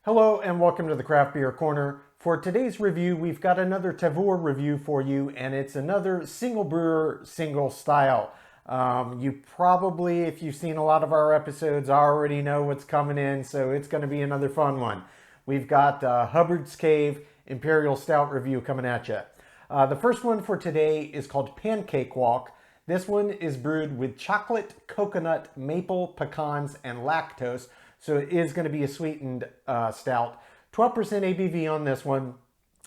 Hello and welcome to the Craft Beer Corner. For today's review, we've got another Tavour review for you, and it's another single brewer, single style. You probably, if you've seen a lot of our episodes, already know what's coming in, so it's going to be another fun one. We've got Hubbard's Cave Imperial Stout review coming at you. The first one for today is called Pancake Walk. This one is brewed with chocolate, coconut, maple, pecans, and lactose. So it is going to be a sweetened stout. 12% ABV on this one.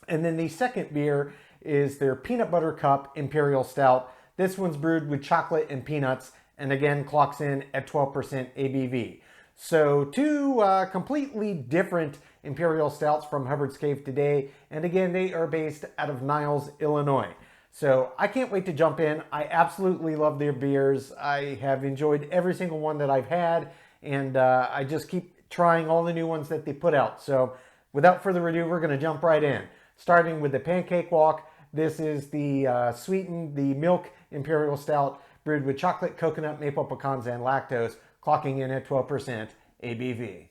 And then the second beer is their Peanut Butter Cup Imperial Stout. This one's brewed with chocolate and peanuts, and again clocks in at 12% ABV. So two completely different Imperial Stouts from Hubbard's Cave today. And again, they are based out of Niles, Illinois. So I can't wait to jump in. I absolutely love their beers. I have enjoyed every single one that I've had. And I just keep trying all the new ones that they put out. So without further ado, we're going to jump right in. Starting with the Pancake Walk. This is the sweetened, the milk Imperial Stout brewed with chocolate, coconut, maple, pecans, and lactose, clocking in at 12% ABV.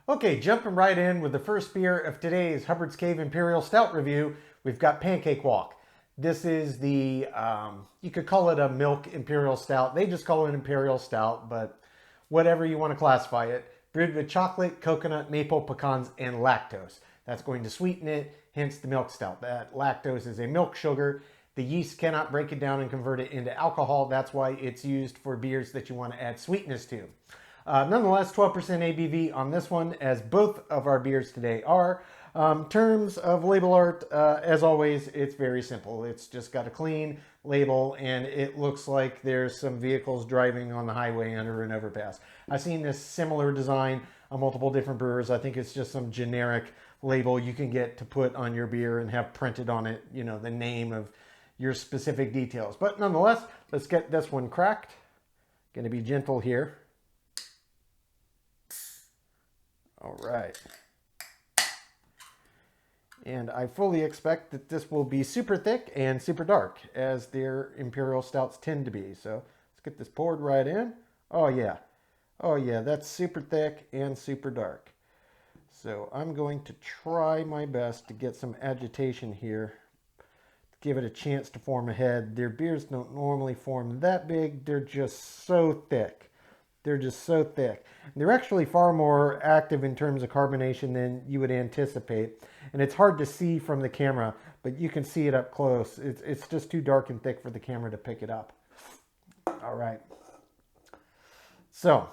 Okay, jumping right in with the first beer of today's Hubbard's Cave Imperial Stout review, we've got Pancake Walk. This is the, you could call it a milk Imperial Stout. They just call it an Imperial Stout, but whatever you want to classify it. Brewed with chocolate, coconut, maple, pecans, and lactose. That's going to sweeten it, hence the milk stout. That lactose is a milk sugar. The yeast cannot break it down and convert it into alcohol. That's why it's used for beers that you want to add sweetness to. Nonetheless, 12% ABV on this one, as both of our beers today are. Terms of label art, as always, it's very simple. It's just got a clean label, and it looks like there's some vehicles driving on the highway under an overpass. I've seen this similar design on multiple different brewers. I think it's just some generic label you can get to put on your beer and have printed on it, you know, the name of your specific details. But nonetheless, let's get this one cracked. Going to be gentle here. All right. And I fully expect that this will be super thick and super dark, as their Imperial Stouts tend to be. So let's get this poured right in. Oh yeah. Oh yeah, that's super thick and super dark. So I'm going to try my best to get some agitation here, to give it a chance to form a head. Their beers don't normally form that big. They're just so thick. They're just so thick. They're actually far more active in terms of carbonation than you would anticipate. And it's hard to see from the camera, but you can see it up close. It's just too dark and thick for the camera to pick it up. All right. So,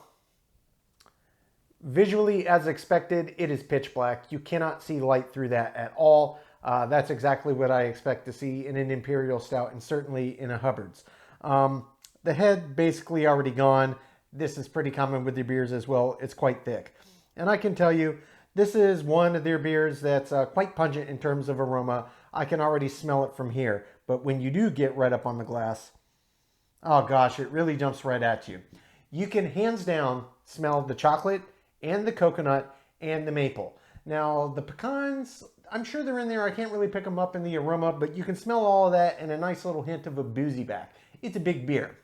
visually, as expected, it is pitch black. You cannot see light through that at all. That's exactly what I expect to see in an Imperial Stout, and certainly in a Hubbard's. The head basically already gone. This is pretty common with their beers as well. It's quite thick. And I can tell you, this is one of their beers that's quite pungent in terms of aroma. I can already smell it from here. But when you do get right up on the glass, oh gosh, it really jumps right at you. You can hands down smell the chocolate and the coconut and the maple. Now, the pecans, I'm sure they're in there. I can't really pick them up in the aroma, but you can smell all of that and a nice little hint of a boozy back. It's a big beer.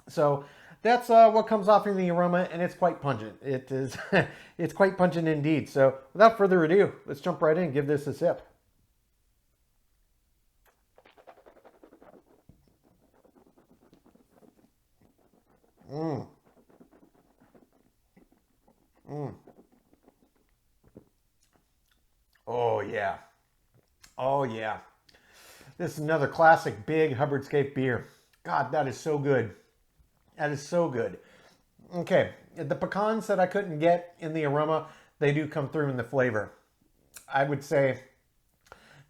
So that's what comes off in the aroma, and it's quite pungent. It is, it's quite pungent indeed. So without further ado, let's jump right in and give this a sip. Mmm. Mmm. Oh yeah. Oh yeah. This is another classic big Hubbard's Cave beer. God, that is so good. That is so good. Okay, the pecans that I couldn't get in the aroma, they do come through in the flavor. I would say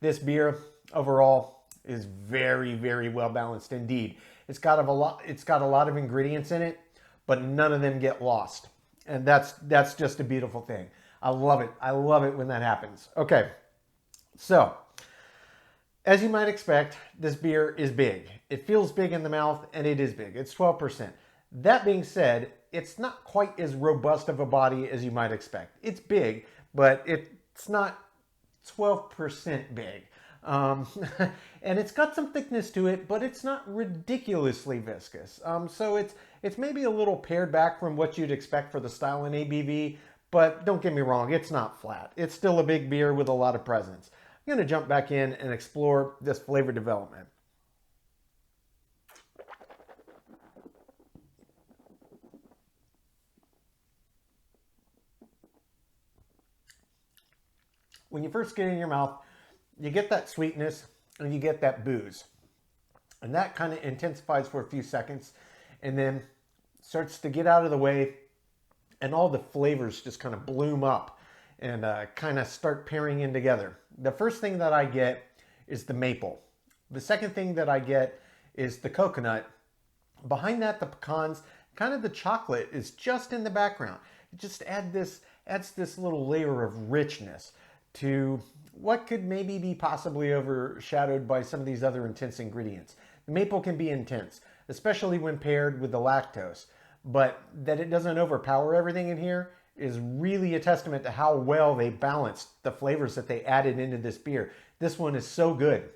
this beer overall is very, very well balanced indeed. It's got a lot of ingredients in it, but none of them get lost. And that's just a beautiful thing. I love it. I love it when that happens. Okay, so as you might expect, this beer is big. It feels big in the mouth, and it is big. It's 12%. That being said, it's not quite as robust of a body as you might expect. It's big, but it's not 12% big. And it's got some thickness to it, but it's not ridiculously viscous. So it's maybe a little pared back from what you'd expect for the style in ABV, but don't get me wrong, it's not flat. It's still a big beer with a lot of presence. I'm going to jump back in and explore this flavor development. When you first get it in your mouth, you get that sweetness and you get that booze. And that kind of intensifies for a few seconds and then starts to get out of the way, and all the flavors just kind of bloom up and kind of start pairing in together. The first thing that I get is the maple. The second thing that I get is the coconut. Behind that, the pecans, kind of the chocolate is just in the background. It just adds this little layer of richness to what could maybe be possibly overshadowed by some of these other intense ingredients. The maple can be intense, especially when paired with the lactose, but that it doesn't overpower everything in here is really a testament to how well they balanced the flavors that they added into this beer. This one is so good.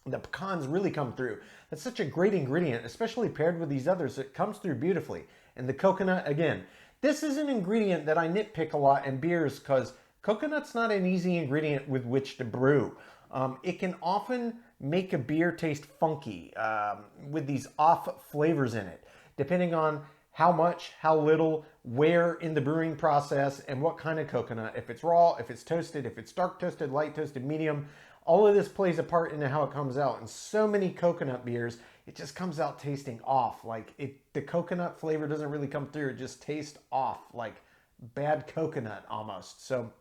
The pecans really come through. That's such a great ingredient, especially paired with these others. It comes through beautifully. And the coconut, again, this is an ingredient that I nitpick a lot in beers because coconut's not an easy ingredient with which to brew. It can often make a beer taste funky with these off flavors in it, depending on how much, how little, where in the brewing process, and what kind of coconut. If it's raw, if it's toasted, if it's dark toasted, light toasted, medium, all of this plays a part into how it comes out. And so many coconut beers, it just comes out tasting off. Like the coconut flavor doesn't really come through. It just tastes off, like bad coconut almost. So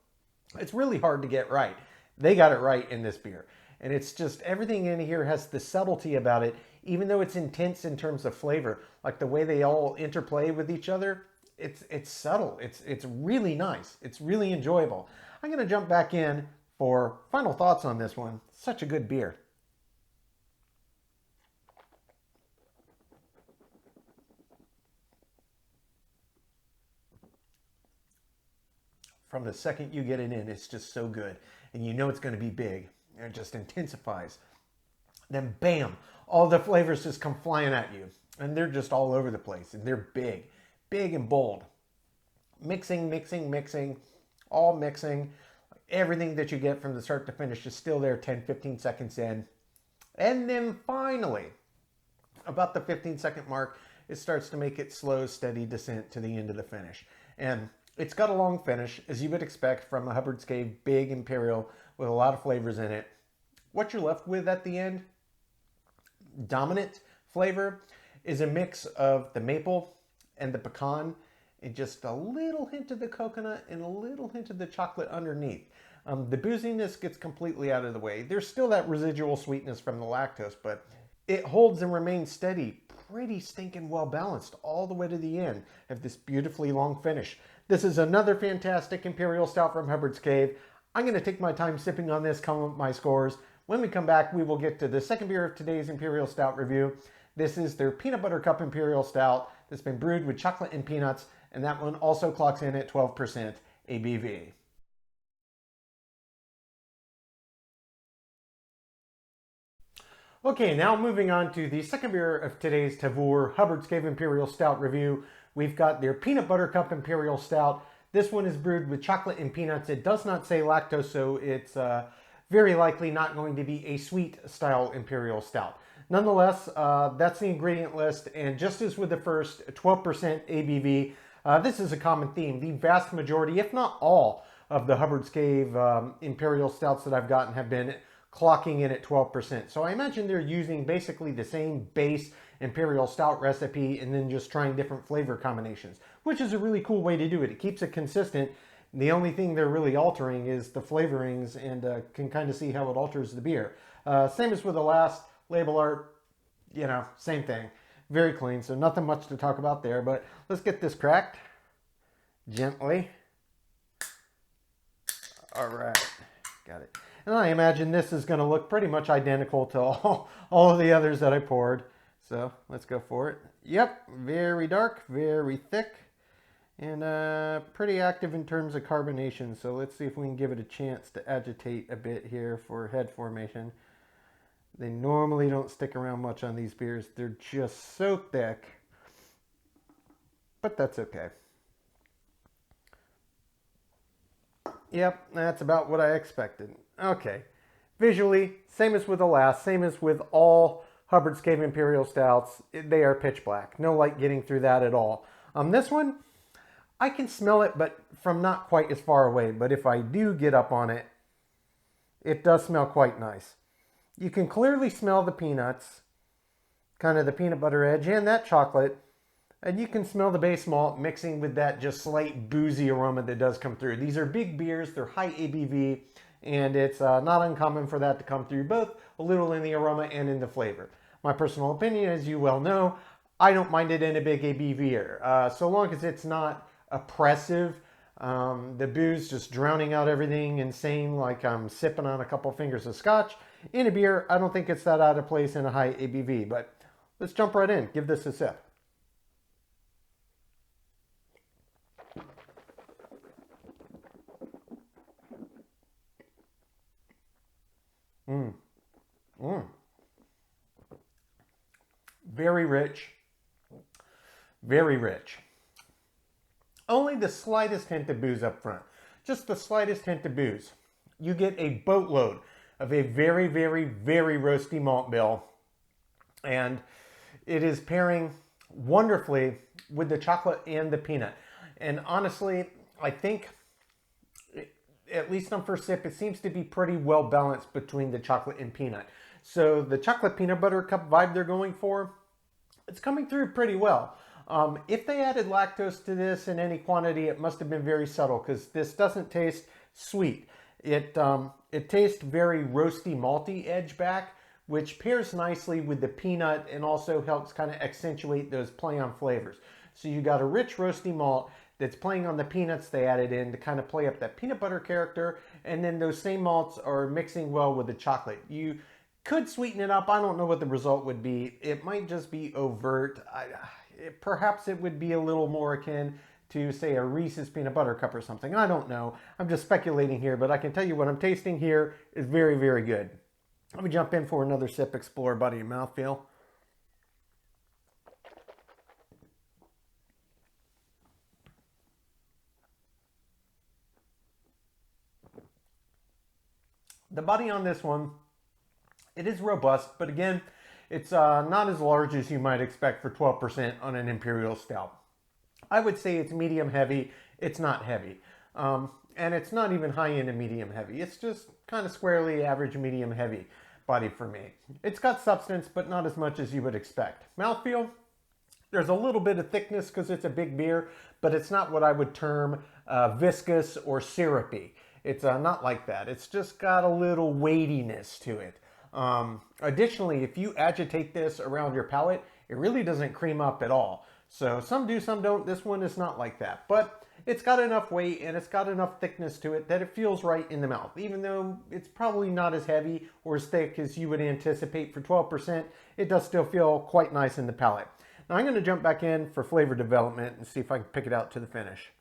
it's really hard to get right. They got it right in this beer. And it's just everything in here has the subtlety about it, even though it's intense in terms of flavor. Like the way they all interplay with each other, it's subtle. It's really nice. It's really enjoyable. I'm going to jump back in for final thoughts on this one. Such a good beer. From the second you get it in, it's just so good. And you know it's going to be big. And it just intensifies. Then bam, all the flavors just come flying at you. And they're just all over the place. And they're big. Big and bold. Mixing, mixing, mixing. All mixing. Everything that you get from the start to finish is still there 10, 15 seconds in. And then finally, about the 15-second mark, it starts to make its slow, steady descent to the end of the finish. And it's got a long finish, as you would expect from a Hubbard's Cave Big Imperial with a lot of flavors in it. What you're left with at the end, dominant flavor, is a mix of the maple and the pecan and just a little hint of the coconut and a little hint of the chocolate underneath. The booziness gets completely out of the way. There's still that residual sweetness from the lactose, but it holds and remains steady, pretty stinking well balanced all the way to the end of this beautifully long finish. This is another fantastic Imperial Stout from Hubbard's Cave. I'm going to take my time sipping on this, come up with my scores. When we come back, we will get to the second beer of today's Imperial Stout review. This is their Peanut Butter Cup Imperial Stout that's been brewed with chocolate and peanuts, and that one also clocks in at 12% ABV. Okay, now moving on to the second beer of today's Tavour Hubbard's Cave Imperial Stout review. We've got their Peanut Butter Cup Imperial Stout. This one is brewed with chocolate and peanuts. It does not say lactose, so it's very likely not going to be a sweet style Imperial Stout. Nonetheless, that's the ingredient list, and just as with the first, 12% ABV. This is a common theme. The vast majority, if not all, of the Hubbard's Cave Imperial Stouts that I've gotten have been clocking in at 12%. So I imagine they're using basically the same base Imperial Stout recipe and then just trying different flavor combinations, which is a really cool way to do it. It keeps it consistent. The only thing they're really altering is the flavorings, and can kind of see how it alters the beer. Same as with the last label art, you know, same thing. Very clean, so nothing much to talk about there, but let's get this cracked gently. All right, got it. And I imagine this is going to look pretty much identical to all of the others that I poured. So let's go for it. Yep, very dark, very thick. and pretty active in terms of carbonation. So let's see if we can give it a chance to agitate a bit here for head formation. They normally don't stick around much on these beers. They're just so thick, but that's okay. Yep, that's about what I expected. Okay, visually, same as with the last, same as with all Hubbard's Cave Imperial Stouts, they are pitch black. No light getting through that at all. On this one, I can smell it, but from not quite as far away. But if I do get up on it, it does smell quite nice. You can clearly smell the peanuts, kind of the peanut butter edge, and that chocolate. And you can smell the base malt mixing with that just slight boozy aroma that does come through. These are big beers, they're high ABV, and it's not uncommon for that to come through both a little in the aroma and in the flavor. My personal opinion, as you well know, I don't mind it in a big ABV beer. So long as it's not oppressive, the booze just drowning out everything insane like I'm sipping on a couple fingers of scotch. In a beer, I don't think it's that out of place in a high ABV, but let's jump right in, give this a sip. Very rich, very rich. Only the slightest hint of booze up front, just the slightest hint of booze. You get a boatload of a very, very, very roasty malt bill, and it is pairing wonderfully with the chocolate and the peanut. And honestly, I think, at least on first sip, it seems to be pretty well balanced between the chocolate and peanut. So the chocolate peanut butter cup vibe they're going for, it's coming through pretty well. If they added lactose to this in any quantity, it must have been very subtle because this doesn't taste sweet. It tastes very roasty, malty edge back, which pairs nicely with the peanut and also helps kind of accentuate those play on flavors. So you got a rich roasty malt that's playing on the peanuts they added in to kind of play up that peanut butter character, and then those same malts are mixing well with the chocolate. You could sweeten it up. I don't know what the result would be. It might just be overt. Perhaps it would be a little more akin to, say, a Reese's peanut butter cup or something. I don't know. I'm just speculating here, but I can tell you what I'm tasting here is very, very good. Let me jump in for another sip, explore body and mouthfeel. The body on this one, it is robust, but again, it's not as large as you might expect for 12% on an Imperial Stout. I would say it's medium heavy. It's not heavy. And it's not even high end and medium heavy. It's just kind of squarely average medium heavy body for me. It's got substance, but not as much as you would expect. Mouthfeel, there's a little bit of thickness because it's a big beer, but it's not what I would term viscous or syrupy. It's not like that. It's just got a little weightiness to it. Additionally, if you agitate this around your palate, it really doesn't cream up at all. So some do, some don't. This one is not like that, but it's got enough weight and it's got enough thickness to it that it feels right in the mouth. Even though it's probably not as heavy or as thick as you would anticipate for 12%, it does still feel quite nice in the palate. Now I'm going to jump back in for flavor development and see if I can pick it out to the finish.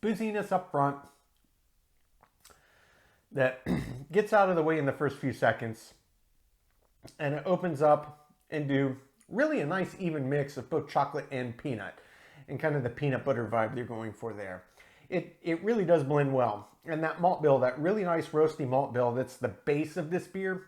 Booziness up front that gets out of the way in the first few seconds, and it opens up into really a nice even mix of both chocolate and peanut, and kind of the peanut butter vibe they're going for there. It really does blend well, and that malt bill, that really nice roasty malt bill that's the base of this beer,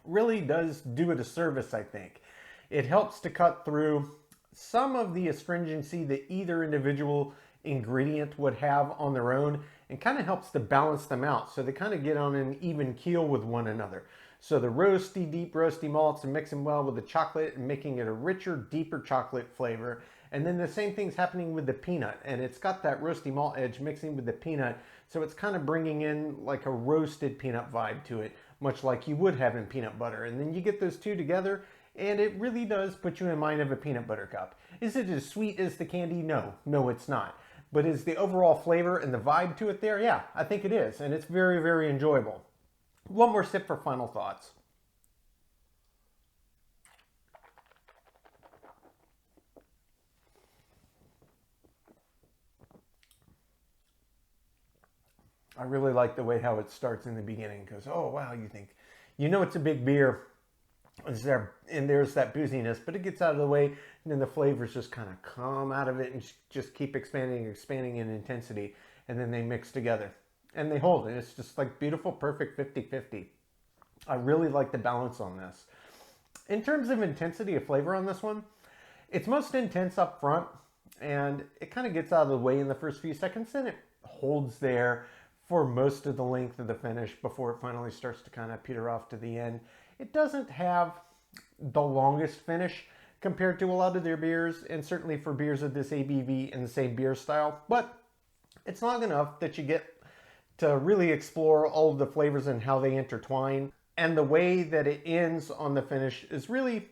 really does do it a service, I think. It helps to cut through some of the astringency that either individual ingredient would have on their own, and kind of helps to balance them out so they kind of get on an even keel with one another. So the roasty, deep roasty malts are mixing well with the chocolate and making it a richer, deeper chocolate flavor. And then the same thing's happening with the peanut, and it's got that roasty malt edge mixing with the peanut, so it's kind of bringing in like a roasted peanut vibe to it, much like you would have in peanut butter. And then you get those two together, and it really does put you in mind of a peanut butter cup. Is it as sweet as the candy? No, it's not. But is the overall flavor and the vibe to it there? Yeah, I think it is. And it's very, very enjoyable. One more sip for final thoughts. I really like the way how it starts in the beginning because, oh, wow, you know it's a big beer. And there's that booziness, but it gets out of the way, and then the flavors just kind of come out of it and just keep expanding in intensity, and then they mix together and they hold, and it's just like beautiful, perfect 50-50. I really like the balance on this. In terms of intensity of flavor on this one, it's most intense up front, and it kind of gets out of the way in the first few seconds, and it holds there for most of the length of the finish before it finally starts to kind of peter off to the end. It doesn't have the longest finish compared to a lot of their beers, and certainly for beers of this ABV and the same beer style, but it's long enough that you get to really explore all of the flavors and how they intertwine. And the way that it ends on the finish is really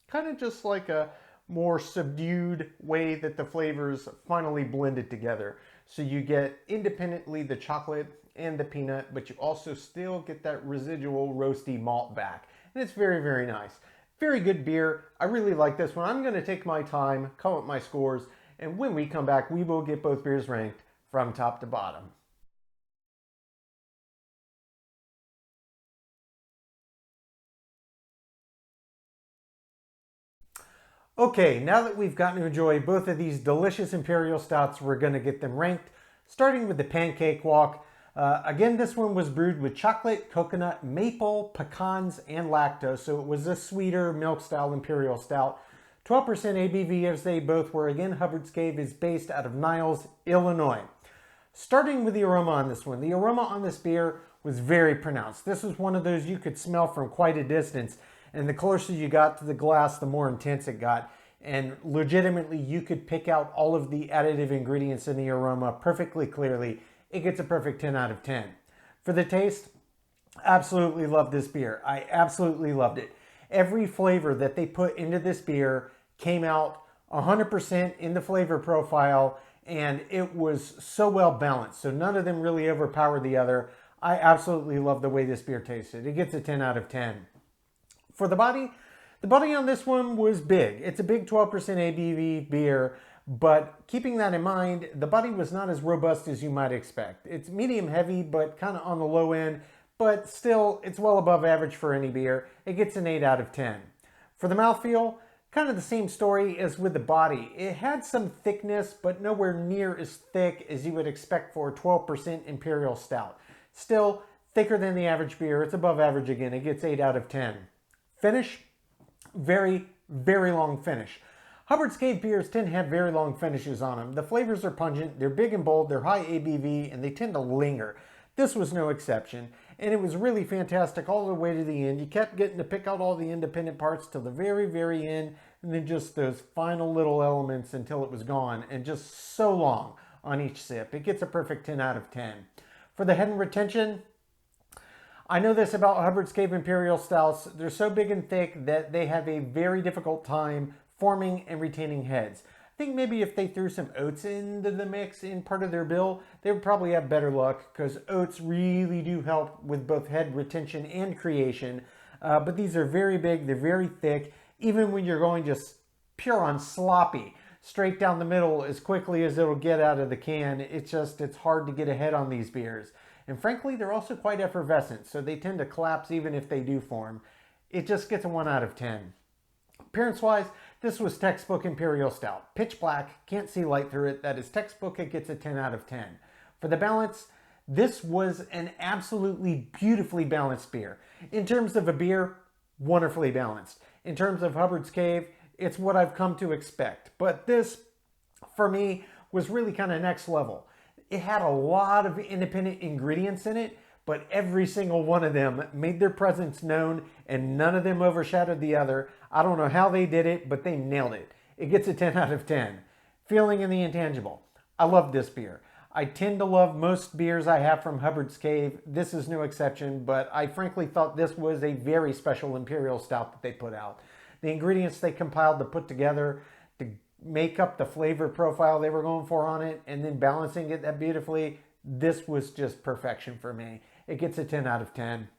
kind of just like a more subdued way that the flavors finally blended together. So you get independently the chocolate and the peanut, but you also still get that residual roasty malt back. And it's very, very nice. Very good beer. I really like this one. I'm going to take my time, come up my scores, and when we come back, we will get both beers ranked from top to bottom. Okay, now that we've gotten to enjoy both of these delicious Imperial Stouts, we're going to get them ranked, starting with the Pancake Walk. Again, this one was brewed with chocolate, coconut, maple, pecans, and lactose, so it was a sweeter milk-style Imperial Stout. 12% ABV as they both were. Again, Hubbard's Cave is based out of Niles, Illinois. Starting with the aroma on this one. The aroma on this beer was very pronounced. This was one of those you could smell from quite a distance, and the closer you got to the glass, the more intense it got. And legitimately, you could pick out all of the additive ingredients in the aroma perfectly clearly. It gets a perfect 10 out of 10. For the taste, absolutely love this beer. I absolutely loved it. Every flavor that they put into this beer came out 100% in the flavor profile, and it was so well balanced. So none of them really overpowered the other. I absolutely love the way this beer tasted. It gets a 10 out of 10. For the body on this one was big. It's a big 12% ABV beer, but keeping that in mind, the body was not as robust as you might expect. It's medium heavy, but kind of on the low end, but still, it's well above average for any beer. It gets an 8 out of 10. For the mouthfeel, kind of the same story as with the body. It had some thickness, but nowhere near as thick as you would expect for a 12% Imperial Stout. Still, thicker than the average beer. It's above average again. It gets 8 out of 10. Finish, very, very long finish. Hubbard's Cave beers tend to have very long finishes on them. The flavors are pungent, they're big and bold, they're high ABV, and they tend to linger. This was no exception, and it was really fantastic all the way to the end. You kept getting to pick out all the independent parts till the very, very end, and then just those final little elements until it was gone, and just so long on each sip. It gets a perfect 10 out of 10. For the head and retention, I know this about Hubbard's Cave Imperial Stouts. They're so big and thick that they have a very difficult time forming and retaining heads. I think maybe if they threw some oats into the mix in part of their bill, they would probably have better luck, because oats really do help with both head retention and creation. But these are very big, they're very thick. Even when you're going just pure on sloppy, straight down the middle as quickly as it'll get out of the can, it's hard to get a head on these beers. And frankly, they're also quite effervescent, so they tend to collapse even if they do form. It just gets a 1 out of 10. Appearance-wise, this was textbook Imperial Stout. Pitch black, can't see light through it. That is textbook, it gets a 10 out of 10. For the balance, this was an absolutely beautifully balanced beer. In terms of a beer, wonderfully balanced. In terms of Hubbard's Cave, it's what I've come to expect. But this, for me, was really kind of next level. It had a lot of independent ingredients in it, but every single one of them made their presence known, and none of them overshadowed the other. I don't know how they did it, but they nailed it. It gets a 10 out of 10. Feeling in the intangible. I love this beer. I tend to love most beers I have from Hubbard's Cave. This is no exception, but I frankly thought this was a very special Imperial Stout that they put out. The ingredients they compiled to put together to make up the flavor profile they were going for on it, and then balancing it that beautifully, this was just perfection for me. It gets a 10 out of 10.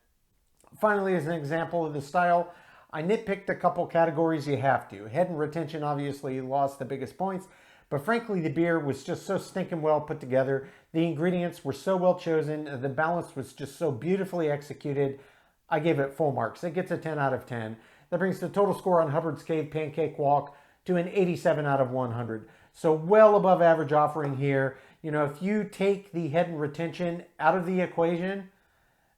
Finally, as an example of the style, I nitpicked a couple categories you have to. Head and retention obviously lost the biggest points, But frankly, the beer was just so stinking well put together. The ingredients were so well chosen. The balance was just so beautifully executed. I gave it full marks. It gets a 10 out of 10. That brings the total score on Hubbard's Cave Pancake Walk to an 87 out of 100. So well above average offering here. You know, if you take the head and retention out of the equation,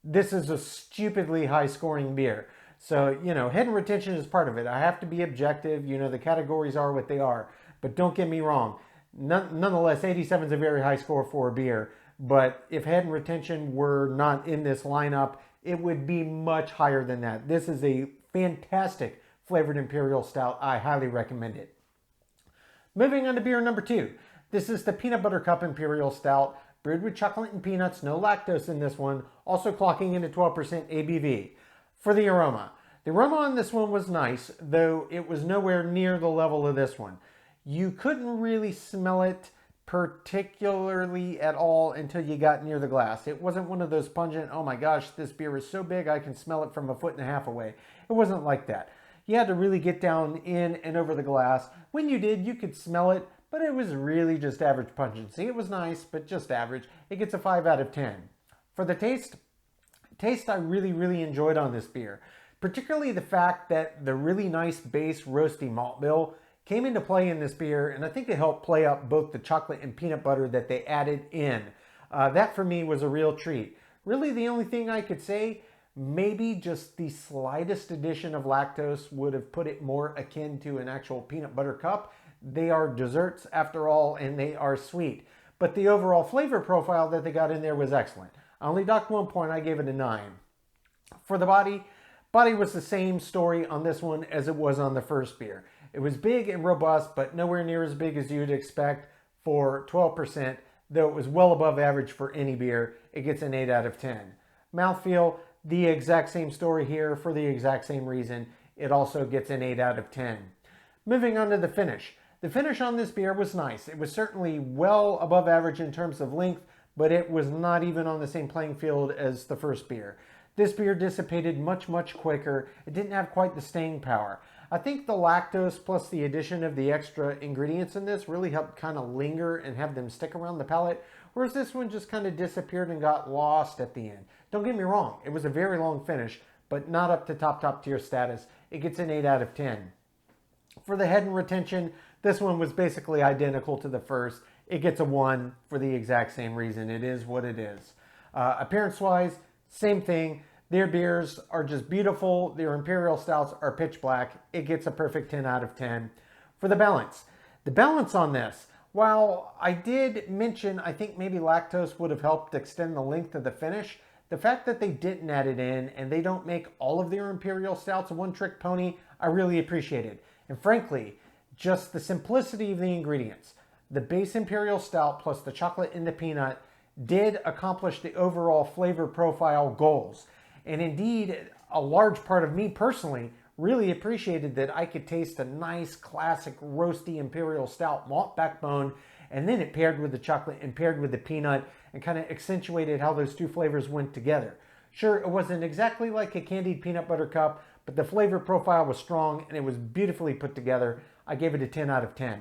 this is a stupidly high scoring beer. So, you know, head and retention is part of it. I have to be objective. You know, the categories are what they are. But don't get me wrong. Nonetheless, 87 is a very high score for a beer. But if head and retention were not in this lineup, it would be much higher than that. This is a fantastic flavored Imperial Stout. I highly recommend it. Moving on to beer number 2. This is the Peanut Butter Cup Imperial Stout, brewed with chocolate and peanuts, no lactose in this one, also clocking in at 12% ABV. For the aroma. The aroma on this one was nice, though it was nowhere near the level of this one. You couldn't really smell it particularly at all until you got near the glass. It wasn't one of those pungent, oh my gosh, this beer is so big I can smell it from 1.5 feet away. It wasn't like that. You had to really get down in and over the glass. When you did, you could smell it, but it was really just average pungency. It was nice, but just average. It gets a 5 out of 10. For the taste I really enjoyed on this beer, particularly the fact that the really nice base roasty malt bill came into play in this beer, and I think it helped play up both the chocolate and peanut butter that they added in. That for me was a real treat. Really the only thing I could say, maybe just the slightest addition of lactose would have put it more akin to an actual peanut butter cup. They are desserts after all, and they are sweet. But the overall flavor profile that they got in there was excellent. I only docked 1 point, I gave it a 9. For the body was the same story on this one as it was on the first beer. It was big and robust, but nowhere near as big as you'd expect for 12%, though it was well above average for any beer. It gets an 8 out of 10. Mouthfeel, the exact same story here for the exact same reason. It also gets an 8 out of 10. Moving on to the finish. The finish on this beer was nice. It was certainly well above average in terms of length, but it was not even on the same playing field as the first beer. This beer dissipated much quicker. It didn't have quite the staying power. I think the lactose plus the addition of the extra ingredients in this really helped kind of linger and have them stick around the palate, whereas this one just kind of disappeared and got lost at the end. Don't get me wrong, it was a very long finish, but not up to top tier status. It gets an 8 out of 10. For the head and retention, this one was basically identical to the first. It gets a 1 for the exact same reason. It is what it is. Appearance-wise, same thing. Their beers are just beautiful. Their Imperial Stouts are pitch black. It gets a perfect 10 out of 10. For the balance on this, while I did mention I think maybe lactose would have helped extend the length of the finish, the fact that they didn't add it in and they don't make all of their Imperial Stouts a one-trick pony, I really appreciated. And frankly, just the simplicity of the ingredients. The base Imperial Stout plus the chocolate and the peanut did accomplish the overall flavor profile goals. And indeed, a large part of me personally really appreciated that I could taste a nice classic roasty Imperial Stout malt backbone, and then it paired with the chocolate and paired with the peanut and kind of accentuated how those two flavors went together. Sure, it wasn't exactly like a candied peanut butter cup, but the flavor profile was strong and it was beautifully put together. I gave it a 10 out of 10.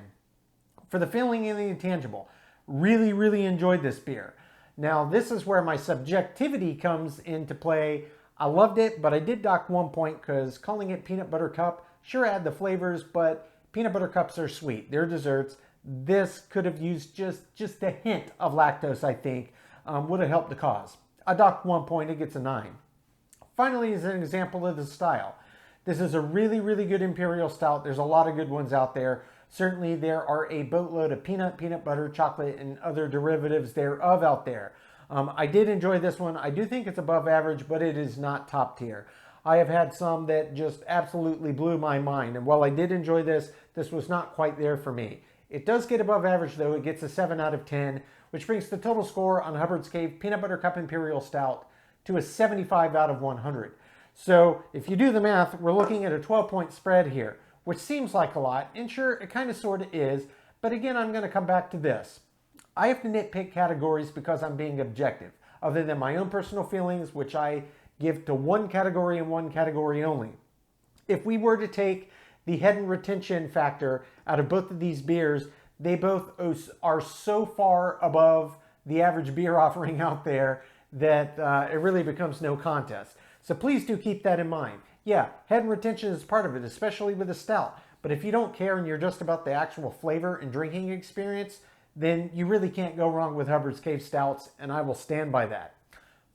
For the feeling and the intangible, really enjoyed this beer. Now, this is where my subjectivity comes into play. I loved it, but I did dock 1 point because calling it peanut butter cup sure had the flavors, but peanut butter cups are sweet. They're desserts. This could have used just a hint of lactose, I think, would have helped the cause. I docked 1 point. It gets a 9. Finally, is an example of the style. This is a really good Imperial Stout. There's a lot of good ones out there. Certainly there are a boatload of peanut butter, chocolate, and other derivatives thereof out there. I did enjoy this one. I do think it's above average, but it is not top tier. I have had some that just absolutely blew my mind. And while I did enjoy this, this was not quite there for me. It does get above average though. It gets a 7 out of 10, which brings the total score on Hubbard's Cave Peanut Butter Cup Imperial Stout to a 75 out of 100. So if you do the math, we're looking at a 12-point spread here, which seems like a lot. And sure, it kind of sort of is. But again, I'm going to come back to this. I have to nitpick categories because I'm being objective, other than my own personal feelings, which I give to one category and one category only. If we were to take the head and retention factor out of both of these beers, they both are so far above the average beer offering out there that it really becomes no contest. So please do keep that in mind. Yeah, head and retention is part of it, especially with a stout. But if you don't care and you're just about the actual flavor and drinking experience, then you really can't go wrong with Hubbard's Cave Stouts, and I will stand by that.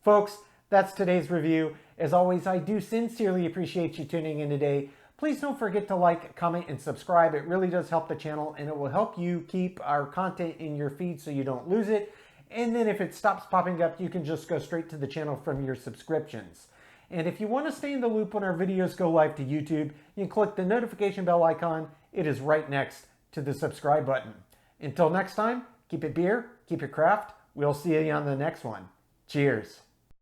Folks, that's today's review. As always, I do sincerely appreciate you tuning in today. Please don't forget to like, comment, and subscribe. It really does help the channel, and it will help you keep our content in your feed so you don't lose it. And then if it stops popping up, you can just go straight to the channel from your subscriptions. And if you want to stay in the loop when our videos go live to YouTube, you can click the notification bell icon. It is right next to the subscribe button. Until next time, keep it beer, keep it craft. We'll see you on the next one. Cheers.